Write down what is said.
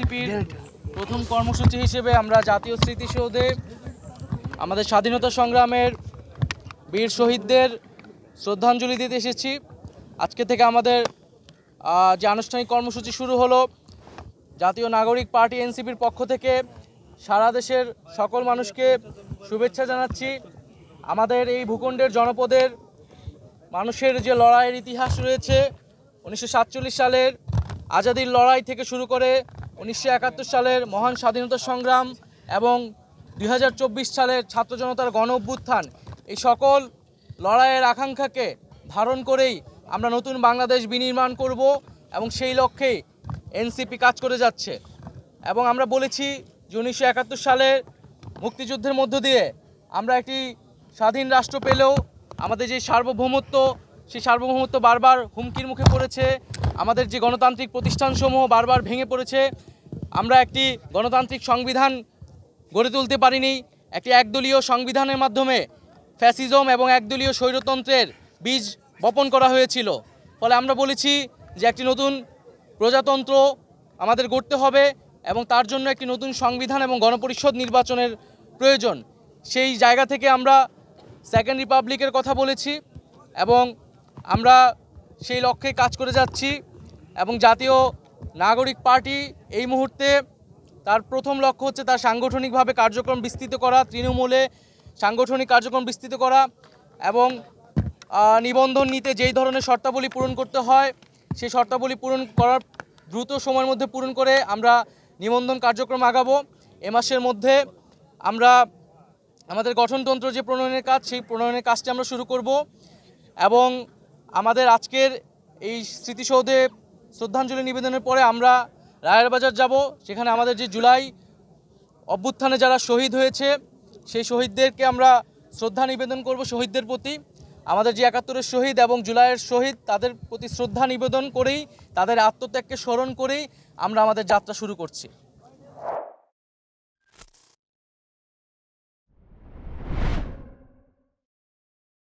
এনসিপির প্রথম কর্মসূচি হিসেবে আমরা জাতীয় স্মৃতিসৌধে আমাদের স্বাধীনতা সংগ্রামের বীর শহীদদের শ্রদ্ধাঞ্জলি দিতে এসেছি। আজকে থেকে আমাদের যে আনুষ্ঠানিক কর্মসূচি শুরু হলো, জাতীয় নাগরিক পার্টি এনসিপির পক্ষ থেকে সারা দেশের সকল মানুষকে শুভেচ্ছা জানাচ্ছি। আমাদের এই ভূখণ্ডের জনপদের মানুষের যে লড়াইয়ের ইতিহাস রয়েছে, 1947 সালের আজাদির লড়াই থেকে শুরু করে 1971 সালের মহান স্বাধীনতা সংগ্রাম এবং 2024 সালের ছাত্র জনতার গণ অভ্যুত্থান, এই সকল লড়াইয়ের আকাঙ্ক্ষাকে ধারণ করেই আমরা নতুন বাংলাদেশ বিনির্মাণ করব এবং সেই লক্ষ্যেই এনসিপি কাজ করে যাচ্ছে। এবং আমরা বলেছি যে 1971 সালের মুক্তিযুদ্ধের মধ্য দিয়ে আমরা একটি স্বাধীন রাষ্ট্র পেলেও আমাদের যে সার্বভৌমত্ব, সেই সার্বভৌমত্ব বারবার হুমকির মুখে পড়েছে। আমাদের যে গণতান্ত্রিক প্রতিষ্ঠানসমূহ বারবার ভেঙে পড়েছে। আমরা একটি গণতান্ত্রিক সংবিধান গড়ে তুলতে পারিনি। একটি একদলীয় সংবিধানের মাধ্যমে ফ্যাসিজম এবং একদলীয় স্বৈরতন্ত্রের বীজ বপন করা হয়েছিল। ফলে আমরা বলেছি যে একটি নতুন প্রজাতন্ত্র আমাদের গড়তে হবে এবং তার জন্য একটি নতুন সংবিধান এবং গণপরিষদ নির্বাচনের প্রয়োজন। সেই জায়গা থেকে আমরা সেকেন্ড রিপাবলিকের কথা বলেছি এবং আমরা সেই লক্ষ্যে কাজ করে যাচ্ছি। এবং জাতীয় নাগরিক পার্টি এই মুহূর্তে তার প্রথম লক্ষ্য হচ্ছে তার সাংগঠনিকভাবে কার্যক্রম বিস্তৃত করা, তৃণমূলে সাংগঠনিক কার্যক্রম বিস্তৃত করা এবং নিবন্ধন নিতে যেই ধরনের শর্তাবলী পূরণ করতে হয় সেই শর্তাবলী পূরণ করার দ্রুত সময়ের মধ্যে পূরণ করে আমরা নিবন্ধন কার্যক্রম আগাবো। এ মাসের মধ্যে আমরা আমাদের গঠনতন্ত্র যে প্রণয়নের কাজ, সেই প্রণয়নের কাজটি আমরা শুরু করব এবং আমাদের আজকের এই স্মৃতিসৌধে শ্রদ্ধাঞ্জলি নিবেদনের পরে আমরা রায়ের বাজার যাব। সেখানে আমাদের যে জুলাই অভ্যুত্থানে যারা শহীদ হয়েছে সেই শহীদদেরকে আমরা শ্রদ্ধা নিবেদন করব। শহীদদের প্রতি আমাদের যে 71-এর শহীদ এবং জুলাইয়ের শহীদ, তাদের প্রতি শ্রদ্ধা নিবেদন করেই, তাদের আত্মত্যাগকে স্মরণ করেই আমরা আমাদের যাত্রা শুরু করছি।